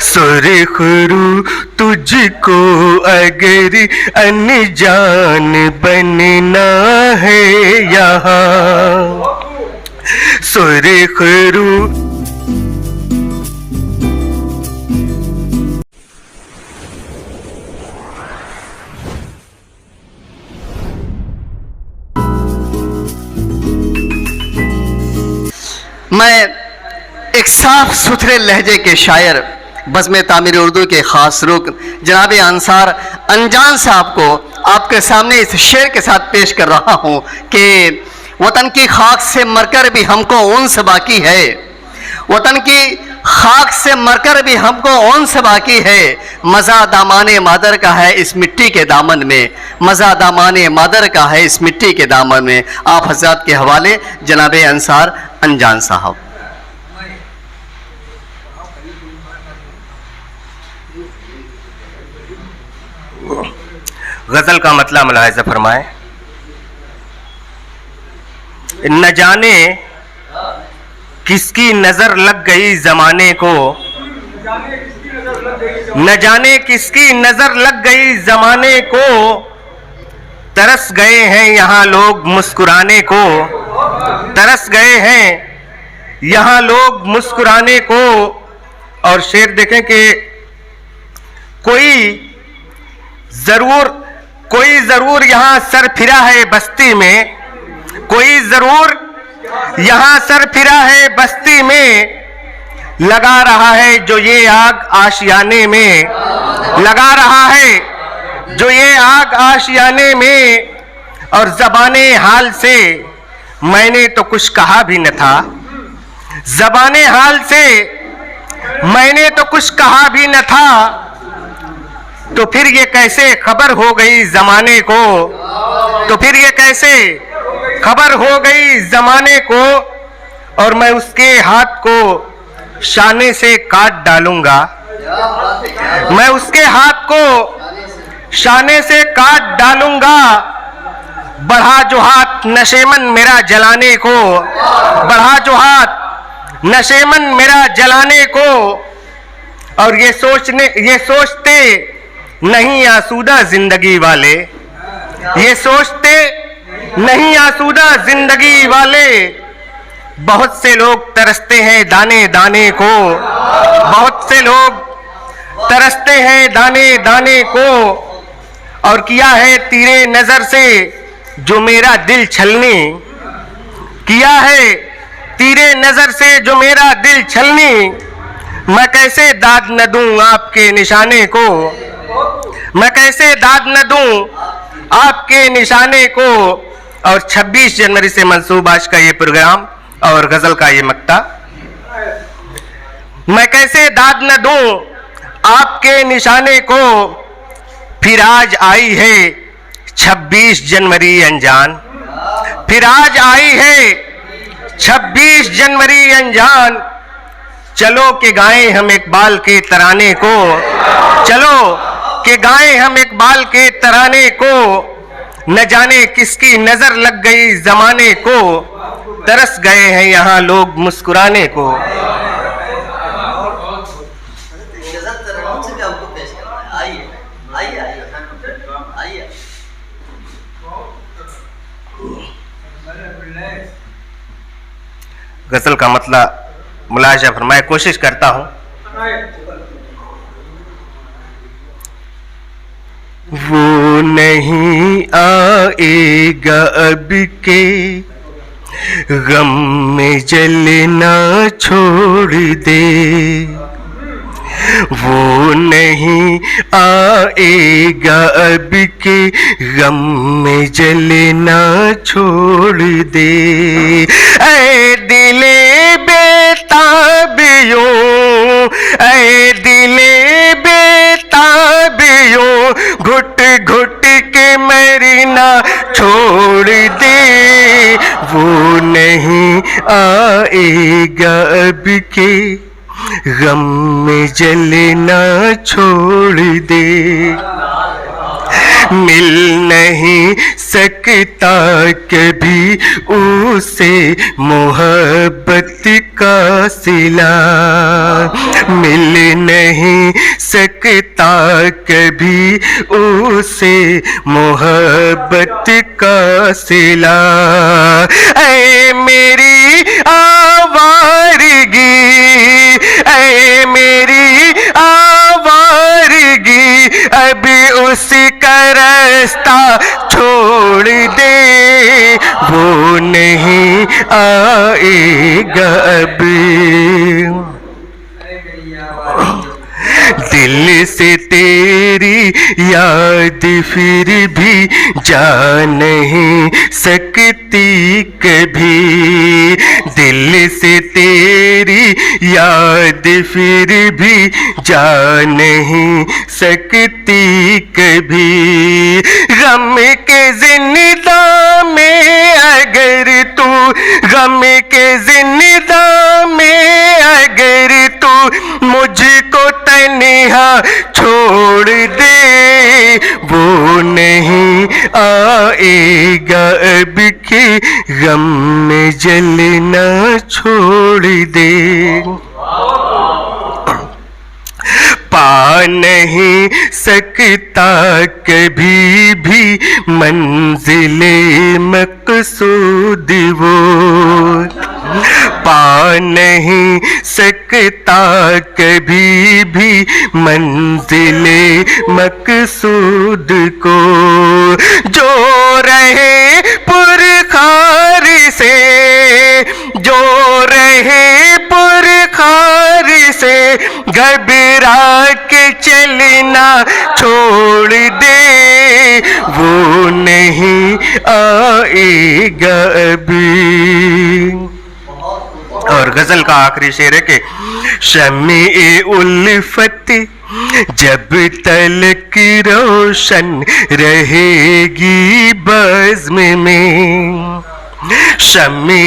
सुरखरू तुझको अगर अनजान बनना है यहाँ, सुरखरू। मैं एक साफ सुथरे लहजे के शायर बज़्म तामीर उर्दू के ख़ास रुख जनाब अंसार अनजान साहब को आपके सामने इस शेर के साथ पेश कर रहा हूँ कि वतन की खाक से मरकर भी हमको उन्स बाकी है, वतन की खाक से मरकर भी हमको उन्स बाकी है, मज़ा दामाने मादर का है इस मिट्टी के दामन में, मज़ा दामाने मादर का है इस मिट्टी के दामन में। आप हज़रात के हवाले जनाब अंसार अनजान साहब। गजल का मतलब मुलाहिज़ा फरमाए। न जाने किसकी नजर लग गई जमाने को, न जाने किसकी नजर लग गई जमाने को, तरस गए हैं यहाँ लोग मुस्कुराने को, तरस गए हैं यहाँ लोग मुस्कुराने को। और शेर देखें कि कोई जरूर यहाँ सर फिरा है बस्ती में, कोई जरूर यहाँ सर फिरा है बस्ती में, लगा रहा है जो ये आग आशियाने में, लगा रहा है जो ये आग आशियाने में। और ज़बाने हाल से मैंने तो कुछ कहा भी न था, ज़बाने हाल से मैंने तो कुछ कहा भी न था, तो फिर ये कैसे खबर हो गई ज़माने को, तो फिर ये कैसे खबर हो गई ज़माने को। और मैं उसके हाथ को शाने से काट डालूंगा, मैं उसके हाथ को शाने से काट डालूंगा। बढ़ा जो हाथ नशेमन मेरा जलाने को, बढ़ा जो हाथ नशेमन मेरा जलाने को। और ये सोचते नहीं आसूदा जिंदगी वाले, ये सोचते नहीं आसूदा जिंदगी वाले। बहुत से लोग तरसते हैं दाने दाने को, बहुत से लोग तरसते हैं दाने दाने को। और किया है तीरे नजर से जो मेरा दिल छलनी, किया है तीरे नजर से जो मेरा दिल छलनी। मैं कैसे दाद न दूं आपके निशाने को, मैं कैसे दाद न दूं आपके निशाने को। और 26 जनवरी से मंसूब आज का ये प्रोग्राम और गजल का ये मक्ता। मैं कैसे दाद न दूं आपके निशाने को, फिर आज आई है 26 जनवरी अनजान, फिर आज आई है 26 जनवरी अनजान। चलो के गाएं हम इकबाल के तराने को, चलो के गाएं हम इकबाल के तराने को। न जाने किसकी नजर लग गई जमाने को, तरस गए हैं यहाँ लोग मुस्कुराने को। गजल का मतलब मुलाहिज़ा फरमाए। कोशिश करता हूं। वो नहीं आएगा अब के गम में जलना छोड़ दे, वो नहीं आएगा अब के गम में जलना छोड़ दे। ऐ दिले बेताबियों, ऐ दिले बेताबियों, घुट घुट के मरना छोड़ दे। वो नहीं आएगा अब के गम में जलना छोड़ दे। मिल नहीं सकता कभी उसे मोहब्बत का सिला, मिल नहीं सकता कभी उसे मोहब्बत का सिला। ऐ मेरी आवारगी, ऐ मेरी आवारगी, अभी उसका रास्ता छोड़ दे, वो नहीं आएगा अभी। दिल से तेरी याद फिर भी जा नहीं सकती कभी, दिल से तेरी याद फिर भी जा नहीं सकती कभी। गम के जिंदा में अगर तू, गम के जिंदा में अगर तू मुझको तन्हा छोड़ दे, वो नहीं आएगा अब के गम में जलना छोड़ दे। पा नहीं सकता कभी भी मंजिले मकसूद वो, पा नहीं सकता कभी भी मंजिले मकसूद को। जो रहे पुरखार से, जो रहे पुरखार से, घबरा के चलना छोड़ दे, वो नहीं आएगा अभी। और गजल का आखिरी शेर है कि शम्मे उल्फत जब तलक रोशन रहेगी बज़्म में, शम्मे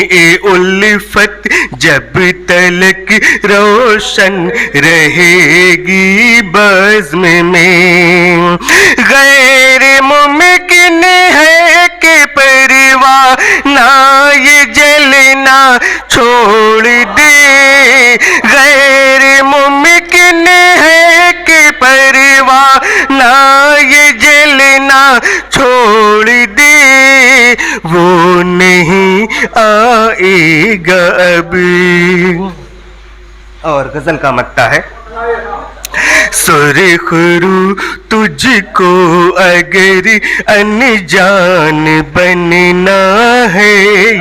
उल्फत जब तलक रोशन रहेगी बज़्म में, गैर मुमकिन है कि परवाह ना ये जलना छोड़ दे, गैर मुमकिन है कि परवाह ना ये जलना छोड़ दे, वो नहीं आएगा अभी। और गजल का मत्ता है, सुर्ख रू तुझको अगर अनजान बनना है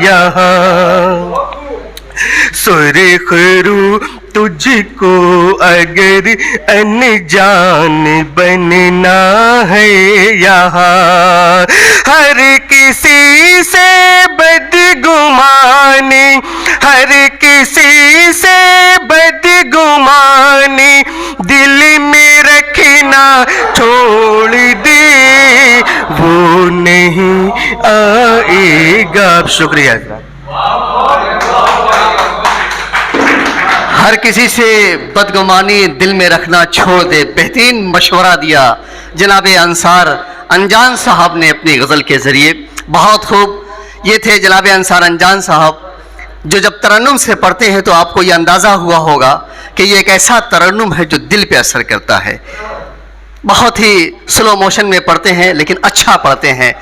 यहाँ, सुर्ख रू तुझको अगर अनजान बनना है यहाँ, हर किसी से बदगुमानी, हर किसी से बदगुमानी दिल में रखना छोड़ दे, वो नहीं आएगा। शुक्रिया। हर किसी से बदगुमानी दिल में रखना छोड़ दे, बेहतरीन मशवरा दिया जनाब अंसार अनजान साहब ने अपनी गज़ल के ज़रिए। बहुत खूब। ये थे जनाब अंसार अनजान साहब, जो जब तरन्नुम से पढ़ते हैं तो आपको ये अंदाज़ा हुआ होगा कि ये एक ऐसा तरन्नुम है जो दिल पे असर करता है। बहुत ही स्लो मोशन में पढ़ते हैं लेकिन अच्छा पढ़ते हैं।